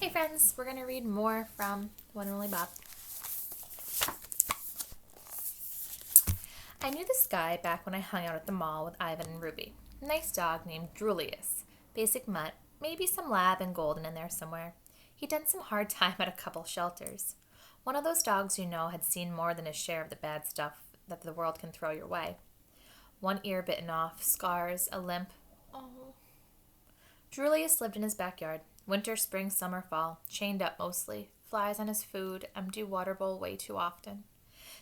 Hey friends, we're going to read more from One and Only Bob. I knew this guy back when I hung out at the mall with Ivan and Ruby. Nice dog named Drulius. Basic mutt, maybe some lab and golden in there somewhere. He'd done some hard time at a couple shelters. One of those dogs had seen more than his share of the bad stuff that the world can throw your way. One ear bitten off, scars, a limp. Oh. Drulius lived in his backyard. Winter, spring, summer, fall, chained up mostly, flies on his food, empty water bowl way too often.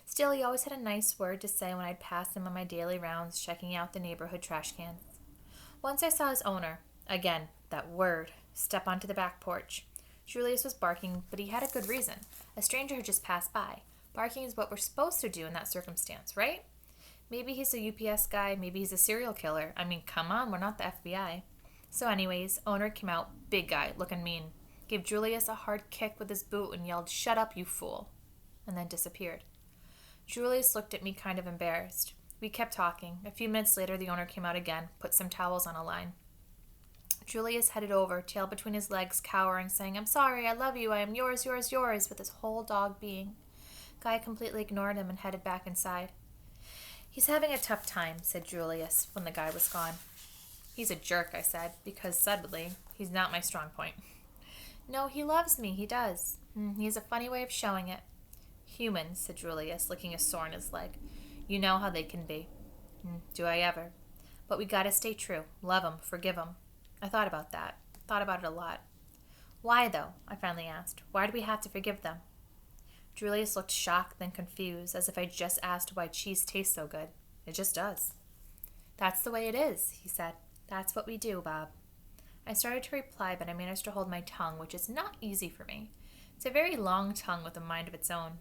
Still, he always had a nice word to say when I'd pass him on my daily rounds checking out the neighborhood trash cans. Once I saw his owner, again, that word, step onto the back porch. Julius was barking, but he had a good reason. A stranger had just passed by. Barking is what we're supposed to do in that circumstance, right? Maybe he's a UPS guy, maybe he's a serial killer. I mean, come on, we're not the FBI. So anyways, owner came out, big guy, looking mean. Gave Julius a hard kick with his boot and yelled, "Shut up, you fool," and then disappeared. Julius looked at me kind of embarrassed. We kept talking. A few minutes later, the owner came out again, put some towels on a line. Julius headed over, tail between his legs, cowering, saying, "I'm sorry, I love you, I am yours, yours, yours," with his whole dog being. Guy completely ignored him and headed back inside. "He's having a tough time," said Julius when the guy was gone. "He's a jerk," I said, because suddenly, he's not my strong point. "No, he loves me, he does. He has a funny way of showing it." "Humans," said Julius, licking a sore in his leg. "You know how they can be." "Do I ever? But we gotta stay true. Love 'em, forgive 'em." I thought about that. Thought about it a lot. "Why, though?" I finally asked. "Why do we have to forgive them?" Julius looked shocked, then confused, as if I just asked why cheese tastes so good. "It just does." "That's the way it is," he said. "That's what we do, Bob." I started to reply, but I managed to hold my tongue, which is not easy for me. It's a very long tongue with a mind of its own.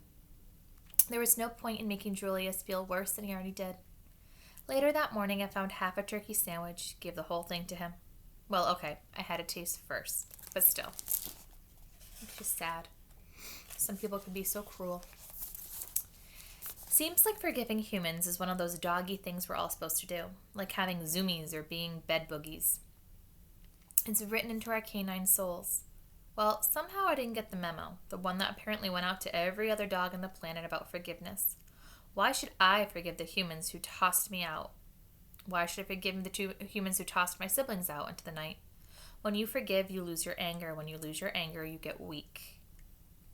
There was no point in making Julius feel worse than he already did. Later that morning, I found half a turkey sandwich, gave the whole thing to him. Well, okay, I had a taste first, but still. It's just sad. Some people can be so cruel. Seems like forgiving humans is one of those doggy things we're all supposed to do, like having zoomies or being bed boogies. It's written into our canine souls. Well, somehow I didn't get the memo, the one that apparently went out to every other dog on the planet about forgiveness. Why should I forgive the humans who tossed me out? Why should I forgive the two humans who tossed my siblings out into the night? When you forgive, you lose your anger. When you lose your anger, you get weak.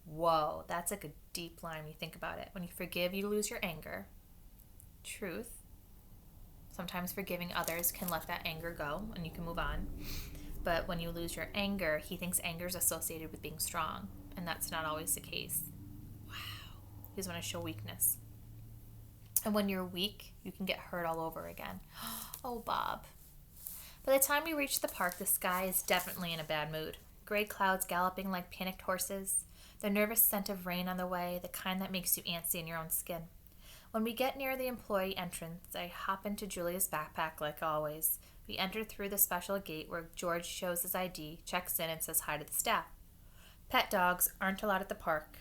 Whoa, that's like a deep line when you think about it. When you forgive, you lose your anger. Truth. Sometimes forgiving others can let that anger go and you can move on. But when you lose your anger, he thinks anger is associated with being strong. And that's not always the case. Wow. He doesn't want to show weakness. And when you're weak, you can get hurt all over again. Oh, Bob. By the time we reach the park, the sky is definitely in a bad mood. Gray clouds galloping like panicked horses. The nervous scent of rain on the way, the kind that makes you antsy in your own skin. When we get near the employee entrance, I hop into Julia's backpack like always. We enter through the special gate where George shows his ID, checks in, and says hi to the staff. Pet dogs aren't allowed at the park.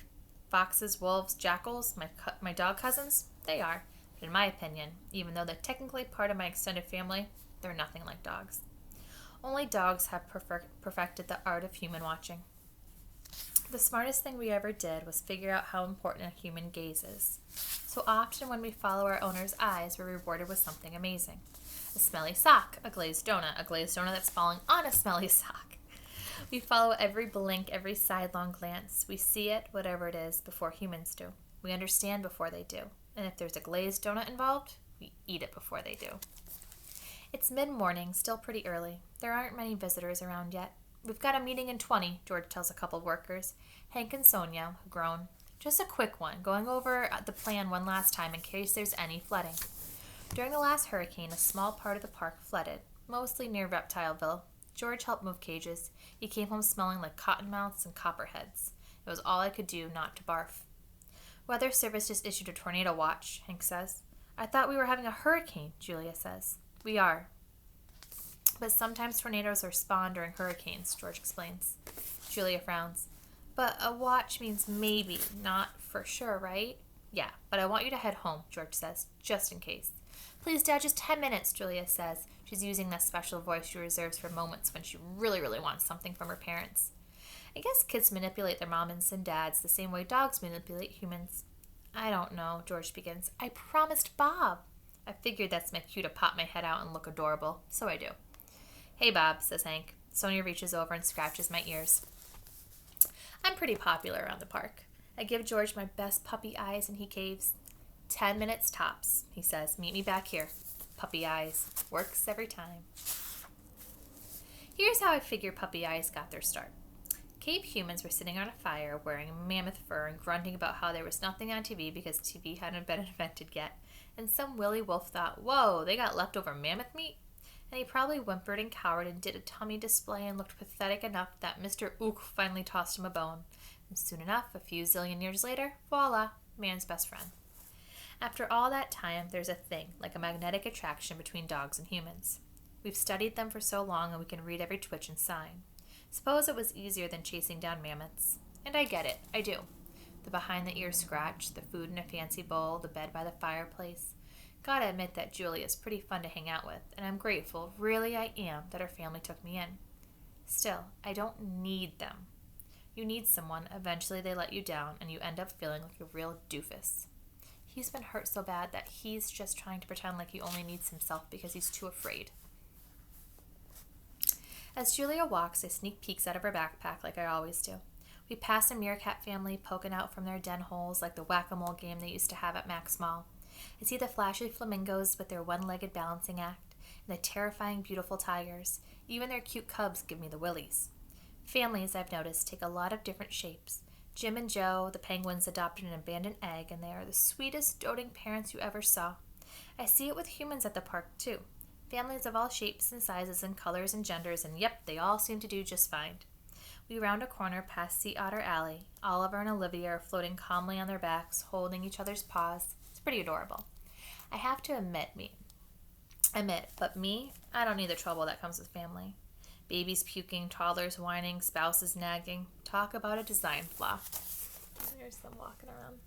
Foxes, wolves, jackals, my dog cousins, they are. But in my opinion, even though they're technically part of my extended family, they're nothing like dogs. Only dogs have perfected the art of human watching. The smartest thing we ever did was figure out how important a human gaze is. So often when we follow our owner's eyes, we're rewarded with something amazing. A smelly sock, a glazed donut that's falling on a smelly sock. We follow every blink, every sidelong glance. We see it, whatever it is, before humans do. We understand before they do. And if there's a glazed donut involved, we eat it before they do. It's mid-morning, still pretty early. There aren't many visitors around yet. "We've got a meeting in 20, George tells a couple of workers. Hank and Sonia, who groan. "Just a quick one, going over the plan one last time in case there's any flooding." During the last hurricane, a small part of the park flooded, mostly near Reptileville. George helped move cages. He came home smelling like cottonmouths and copperheads. It was all I could do not to barf. "Weather Service just issued a tornado watch," Hank says. "I thought we were having a hurricane," Julia says. "We are. But sometimes tornadoes are spawned during hurricanes," George explains. Julia frowns. "But a watch means maybe, not for sure, right?" "Yeah, but I want you to head home," George says, "just in case." "Please, Dad, just 10 minutes, Julia says. She's using that special voice she reserves for moments when she really, really wants something from her parents. I guess kids manipulate their moms and dads the same way dogs manipulate humans. I don't know, George begins. I promised Bob. I figured that's my cue to pop my head out and look adorable, so I do. Hey, Bob, says Hank. Sonia reaches over and scratches my ears. I'm pretty popular around the park. I give George my best puppy eyes and he caves. 10 minutes tops, he says. Meet me back here. Puppy eyes. Works every time. Here's how I figure puppy eyes got their start. Cave humans were sitting on a fire wearing mammoth fur and grunting about how there was nothing on TV because TV hadn't been invented yet. And some willy wolf thought, whoa, they got leftover mammoth meat? And he probably whimpered and cowered and did a tummy display and looked pathetic enough that Mr. Ook finally tossed him a bone. And soon enough, a few zillion years later, voila, man's best friend. After all that time, there's a thing, like a magnetic attraction between dogs and humans. We've studied them for so long and we can read every twitch and sign. Suppose it was easier than chasing down mammoths. And I get it, I do. The behind-the-ear scratch, the food in a fancy bowl, the bed by the fireplace. Gotta admit that Julia's pretty fun to hang out with, and I'm grateful, really I am, that her family took me in. Still, I don't need them. You need someone, eventually they let you down, and you end up feeling like a real doofus. He's been hurt so bad that he's just trying to pretend like he only needs himself because he's too afraid. As Julia walks, I sneak peeks out of her backpack like I always do. We pass a meerkat family poking out from their den holes like the whack-a-mole game they used to have at Max Mall. I see the flashy flamingos with their one-legged balancing act, and the terrifying beautiful tigers. Even their cute cubs give me the willies. Families, I've noticed, take a lot of different shapes. Jim and Joe, the penguins, adopted an abandoned egg, and they are the sweetest, doting parents you ever saw. I see it with humans at the park, too. Families of all shapes and sizes and colors and genders, and yep, they all seem to do just fine. We round a corner past Sea Otter Alley. Oliver and Olivia are floating calmly on their backs, holding each other's paws. It's pretty adorable. I have to admit, but me, I don't need the trouble that comes with family. Babies puking, toddlers whining, spouses nagging. Talk about a design flaw. There's them walking around.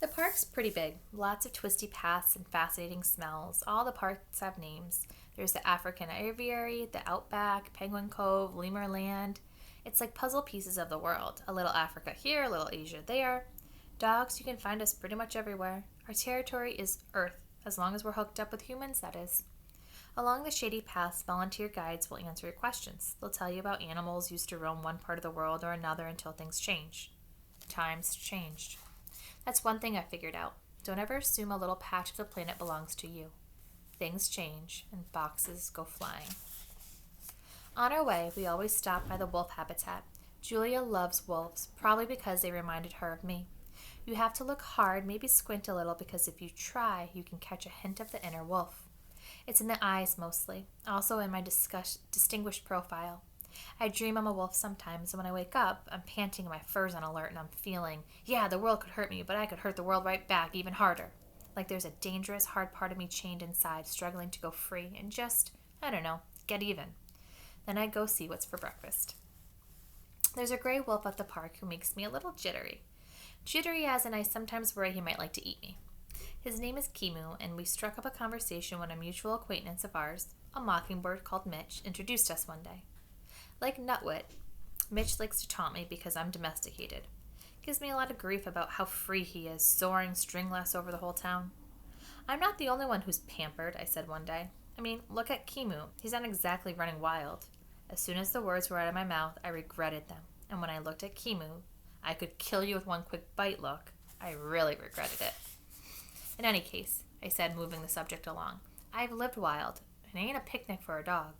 The park's pretty big. Lots of twisty paths and fascinating smells. All the parks have names. There's the African Aviary, the Outback, Penguin Cove, Lemur Land. It's like puzzle pieces of the world. A little Africa here, a little Asia there. Dogs, you can find us pretty much everywhere. Our territory is Earth, as long as we're hooked up with humans, that is. Along the shady paths, volunteer guides will answer your questions. They'll tell you about animals used to roam one part of the world or another until things change. Times changed. That's one thing I figured out. Don't ever assume a little patch of the planet belongs to you. Things change, and boxes go flying. On our way, we always stop by the wolf habitat. Julia loves wolves, probably because they reminded her of me. You have to look hard, maybe squint a little, because if you try, you can catch a hint of the inner wolf. It's in the eyes mostly, also in my distinguished profile. I dream I'm a wolf sometimes, and when I wake up, I'm panting and my fur's on alert, and I'm feeling, yeah, the world could hurt me, but I could hurt the world right back, even harder. Like there's a dangerous, hard part of me chained inside, struggling to go free, and just, I don't know, get even. Then I go see what's for breakfast. There's a gray wolf at the park who makes me a little jittery. Jittery as in I sometimes worry he might like to eat me. His name is Kimu, and we struck up a conversation when a mutual acquaintance of ours, a mockingbird called Mitch, introduced us one day. Like Nutwit, Mitch likes to taunt me because I'm domesticated. Gives me a lot of grief about how free he is, soaring stringless over the whole town. I'm not the only one who's pampered, I said one day. I mean, look at Kimu. He's not exactly running wild. As soon as the words were out of my mouth, I regretted them. And when I looked at Kimu, I could kill you with one quick bite look. I really regretted it. In any case, I said, moving the subject along, I've lived wild. It ain't a picnic for a dog.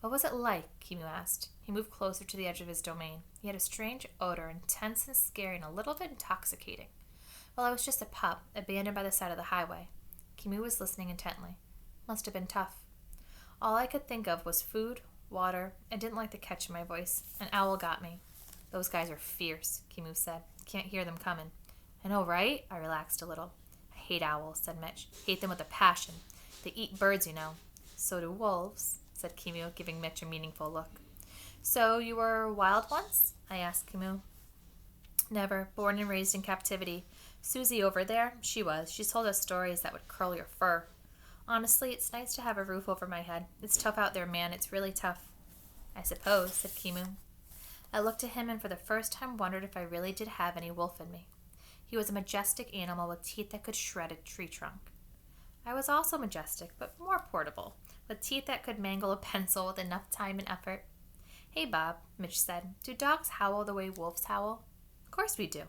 What was it like? Kimu asked. He moved closer to the edge of his domain. He had a strange odor, intense and scary and a little bit intoxicating. Well, I was just a pup, abandoned by the side of the highway. Kimu was listening intently. Must have been tough. All I could think of was food, water, and didn't like the catch in my voice. An owl got me. Those guys are fierce, Kimu said. Can't hear them coming. I know, right? I relaxed a little. I hate owls, said Mitch. Hate them with a passion. They eat birds, you know. So do wolves, said Kimu, giving Mitch a meaningful look. So you were wild once? I asked Kimu. Never. Born and raised in captivity. Susie over there, she was. She's told us stories that would curl your fur. Honestly, it's nice to have a roof over my head. It's tough out there, man. It's really tough. I suppose, said Kimu. I looked at him and for the first time wondered if I really did have any wolf in me. He was a majestic animal with teeth that could shred a tree trunk. I was also majestic, but more portable, with teeth that could mangle a pencil with enough time and effort. Hey, Bob, Mitch said, do dogs howl the way wolves howl? Of course we do.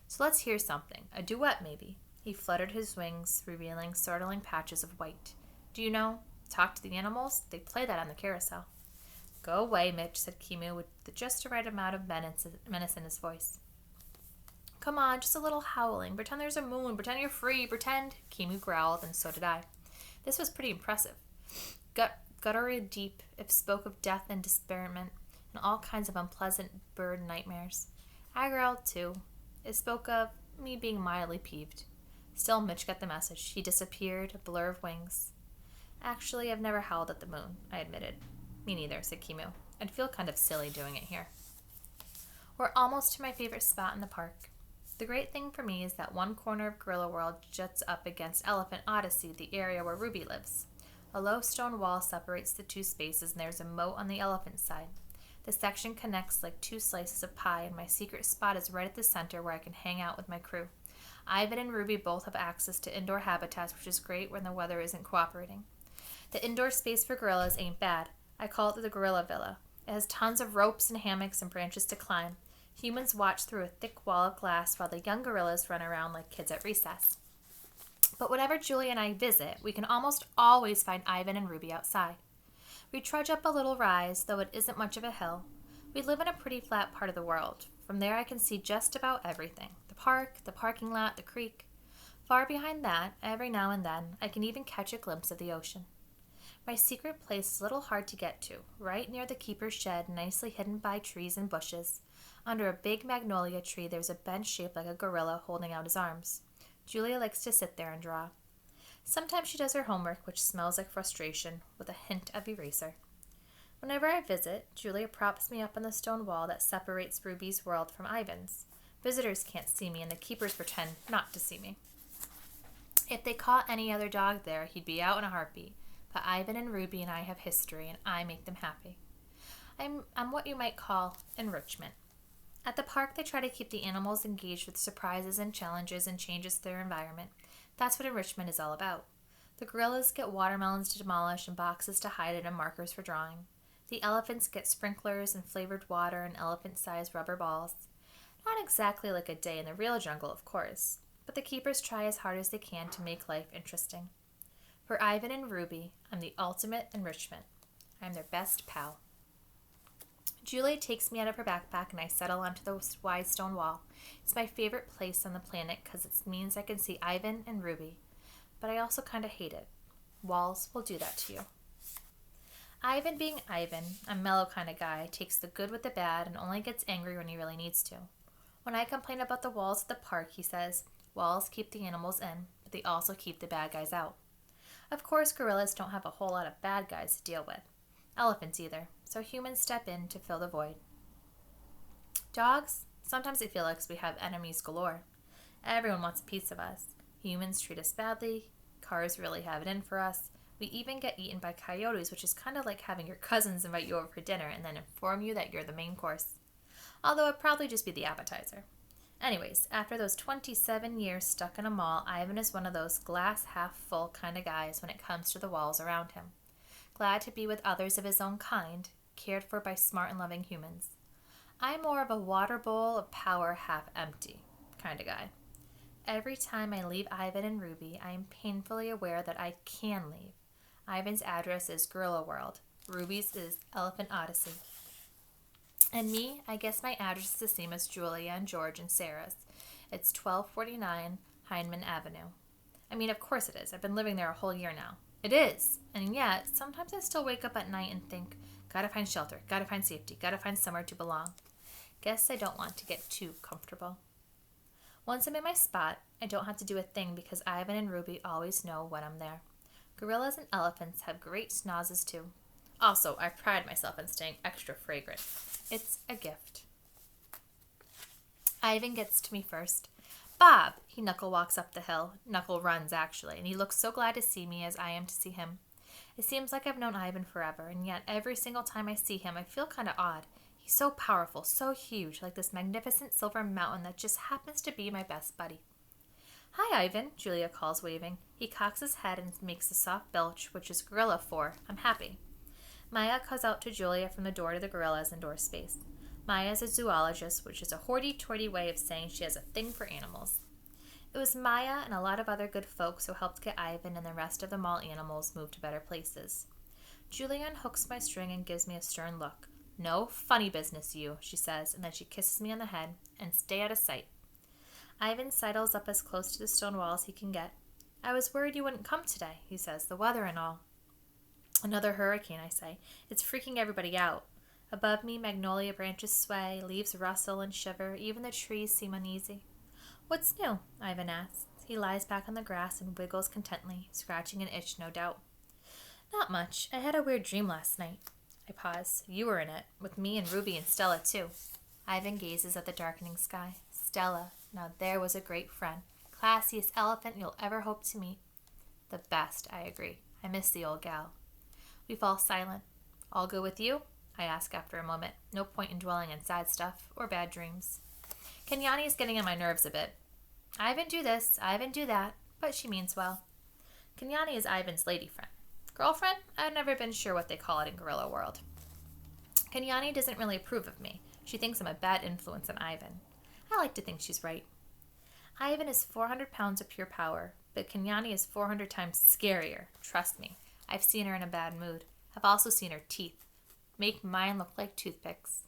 So let's hear something. A duet, maybe. He fluttered his wings, revealing startling patches of white. Do you know? Talk to the animals? They play that on the carousel. Go away, Mitch, said Kimu with just the right amount of menace in his voice. Come on, just a little howling. Pretend there's a moon. Pretend you're free. Pretend. Kimu growled, and so did I. This was pretty impressive. Guttural deep, it spoke of death and disparagement, and all kinds of unpleasant bird nightmares. I growled, too. It spoke of me being mildly peeved. Still, Mitch got the message. He disappeared, a blur of wings. Actually, I've never howled at the moon, I admitted. Me neither, said Kimu. I'd feel kind of silly doing it here. We're almost to my favorite spot in the park. The great thing for me is that one corner of Gorilla World juts up against Elephant Odyssey, the area where Ruby lives. A low stone wall separates the two spaces, and there's a moat on the elephant side. The section connects like two slices of pie, and my secret spot is right at the center where I can hang out with my crew. Ivan and Ruby both have access to indoor habitats, which is great when the weather isn't cooperating. The indoor space for gorillas ain't bad. I call it the Gorilla Villa. It has tons of ropes and hammocks and branches to climb. Humans watch through a thick wall of glass while the young gorillas run around like kids at recess. But whenever Julie and I visit, we can almost always find Ivan and Ruby outside. We trudge up a little rise, though it isn't much of a hill. We live in a pretty flat part of the world. From there I can see just about everything. The park, the parking lot, the creek. Far behind that, every now and then, I can even catch a glimpse of the ocean. My secret place is a little hard to get to, right near the keeper's shed, nicely hidden by trees and bushes. Under a big magnolia tree, there's a bench shaped like a gorilla holding out his arms. Julia likes to sit there and draw. Sometimes she does her homework, which smells like frustration, with a hint of eraser. Whenever I visit, Julia props me up on the stone wall that separates Ruby's world from Ivan's. Visitors can't see me, and the keepers pretend not to see me. If they caught any other dog there, he'd be out in a heartbeat. But Ivan and Ruby and I have history, and I make them happy. I'm what you might call enrichment. At the park, they try to keep the animals engaged with surprises and challenges and changes to their environment. That's what enrichment is all about. The gorillas get watermelons to demolish and boxes to hide in and markers for drawing. The elephants get sprinklers and flavored water and elephant-sized rubber balls. Not exactly like a day in the real jungle, of course, but the keepers try as hard as they can to make life interesting. For Ivan and Ruby, I'm the ultimate enrichment. I'm their best pal. Julia takes me out of her backpack and I settle onto the wide stone wall. It's my favorite place on the planet because it means I can see Ivan and Ruby. But I also kind of hate it. Walls will do that to you. Ivan being Ivan, a mellow kind of guy, takes the good with the bad and only gets angry when he really needs to. When I complain about the walls at the park, he says, walls keep the animals in, but they also keep the bad guys out. Of course, gorillas don't have a whole lot of bad guys to deal with. Elephants either, so humans step in to fill the void. Dogs? Sometimes I feel like we have enemies galore. Everyone wants a piece of us. Humans treat us badly. Cars really have it in for us. We even get eaten by coyotes, which is kind of like having your cousins invite you over for dinner and then inform you that you're the main course. Although it'd probably just be the appetizer. Anyways, after those 27 years stuck in a mall, Ivan is one of those glass half full kind of guys when it comes to the walls around him. Glad to be with others of his own kind, cared for by smart and loving humans. I'm more of a water bowl of power half empty kind of guy. Every time I leave Ivan and Ruby, I am painfully aware that I can leave. Ivan's address is Gorilla World. Ruby's is Elephant Odyssey. And me, I guess my address is the same as Julia and George and Sarah's. It's 1249 Heinemann Avenue. I mean, of course it is. I've been living there a whole year now. It is. And yet, sometimes I still wake up at night and think, gotta find shelter, gotta find safety, gotta find somewhere to belong. Guess I don't want to get too comfortable. Once I'm in my spot, I don't have to do a thing because Ivan and Ruby always know when I'm there. Gorillas and elephants have great snozzes too. Also, I pride myself on staying extra fragrant. It's a gift. Ivan gets to me first. Bob! He knuckle walks up the hill. Knuckle runs, actually, and he looks so glad to see me as I am to see him. It seems like I've known Ivan forever, and yet every single time I see him, I feel kind of odd. He's so powerful, so huge, like this magnificent silver mountain that just happens to be my best buddy. Hi, Ivan, Julia calls, waving. He cocks his head and makes a soft belch, which is gorilla for, I'm happy. Maya calls out to Julia from the door to the gorilla's indoor space. Maya is a zoologist, which is a hoity-toity way of saying she has a thing for animals. It was Maya and a lot of other good folks who helped get Ivan and the rest of the mall animals moved to better places. Julia unhooks my string and gives me a stern look. No funny business, you, she says, and then she kisses me on the head, and stay out of sight. Ivan sidles up as close to the stone wall as he can get. I was worried you wouldn't come today, he says, the weather and all. Another hurricane, I say. It's freaking everybody out. Above me, magnolia branches sway, leaves rustle and shiver, even the trees seem uneasy. What's new? Ivan asks. He lies back on the grass and wiggles contently, scratching an itch, no doubt. Not much. I had a weird dream last night. I pause. You were in it, with me and Ruby and Stella, too. Ivan gazes at the darkening sky. Stella. Now there was a great friend. Classiest elephant you'll ever hope to meet. The best, I agree. I miss the old gal. We fall silent. All go with you? I ask after a moment. No point in dwelling on sad stuff or bad dreams. Kenyani is getting on my nerves a bit. Ivan do this, Ivan do that, but she means well. Kenyani is Ivan's lady friend. Girlfriend? I've never been sure what they call it in gorilla world. Kenyani doesn't really approve of me. She thinks I'm a bad influence on Ivan. I like to think she's right. Ivan is 400 pounds of pure power, but Kenyani is 400 times scarier. Trust me. I've seen her in a bad mood. I've also seen her teeth. Make mine look like toothpicks.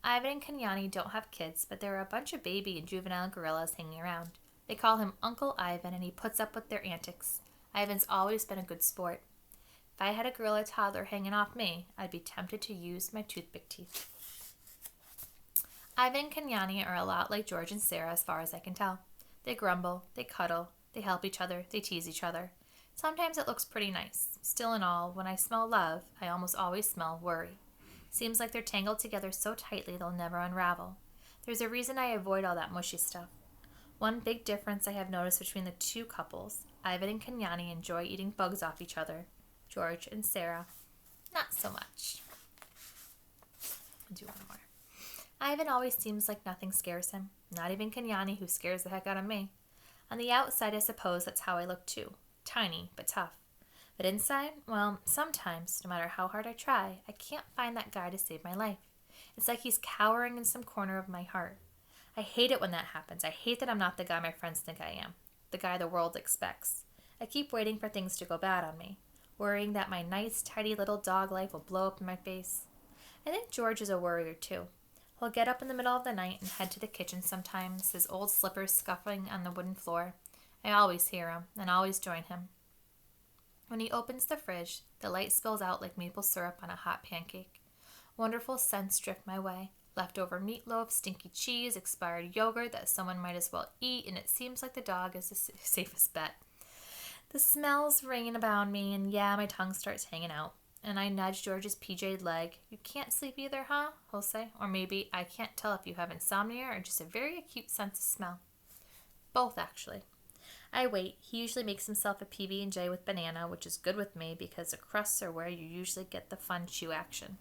Ivan and Kenyani don't have kids, but there are a bunch of baby and juvenile gorillas hanging around. They call him Uncle Ivan, and he puts up with their antics. Ivan's always been a good sport. If I had a gorilla toddler hanging off me, I'd be tempted to use my toothpick teeth. Ivan and Kenyani are a lot like George and Sarah as far as I can tell. They grumble, they cuddle, they help each other, they tease each other. Sometimes it looks pretty nice. Still in all, when I smell love, I almost always smell worry. Seems like they're tangled together so tightly they'll never unravel. There's a reason I avoid all that mushy stuff. One big difference I have noticed between the two couples, Ivan and Kenyani enjoy eating bugs off each other. George and Sarah, not so much. I'll do one more. Ivan always seems like nothing scares him. Not even Kenyani, who scares the heck out of me. On the outside, I suppose that's how I look too. Tiny, but tough. But inside, well, sometimes, no matter how hard I try, I can't find that guy to save my life. It's like he's cowering in some corner of my heart. I hate it when that happens. I hate that I'm not the guy my friends think I am. The guy the world expects. I keep waiting for things to go bad on me. Worrying that my nice, tidy little dog life will blow up in my face. I think George is a worrier too. He'll get up in the middle of the night and head to the kitchen sometimes, his old slippers scuffling on the wooden floor. I always hear him, and always join him. When he opens the fridge, the light spills out like maple syrup on a hot pancake. Wonderful scents drift my way. Leftover meatloaf, stinky cheese, expired yogurt that someone might as well eat, and it seems like the dog is the safest bet. The smells rain about me, and yeah, my tongue starts hanging out. And I nudge George's PJ'd leg. You can't sleep either, huh? He'll say. Or maybe I can't tell if you have insomnia or just a very acute sense of smell. Both, actually. I wait. He usually makes himself a PB&J with banana, which is good with me because the crusts are where you usually get the fun chew action.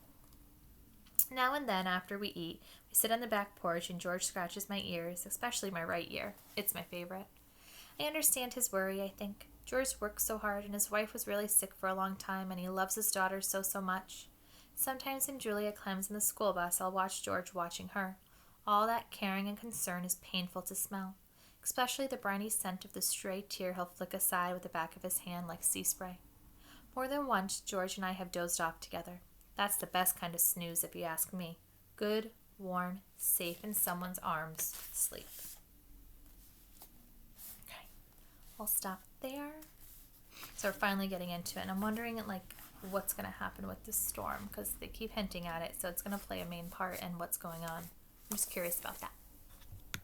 Now and then, after we eat, we sit on the back porch and George scratches my ears, especially my right ear. It's my favorite. I understand his worry, I think. George works so hard, and his wife was really sick for a long time, and he loves his daughter so much. Sometimes when Julia climbs in the school bus, I'll watch George watching her. All that caring and concern is painful to smell, especially the briny scent of the stray tear he'll flick aside with the back of his hand like sea spray. More than once, George and I have dozed off together. That's the best kind of snooze, if you ask me. Good, warm, safe in someone's arms sleep. Okay, I'll stop there. So we're finally getting into it, and I'm wondering what's going to happen with this storm, because they keep hinting at it, so it's going to play a main part in what's going on. I'm just curious about that.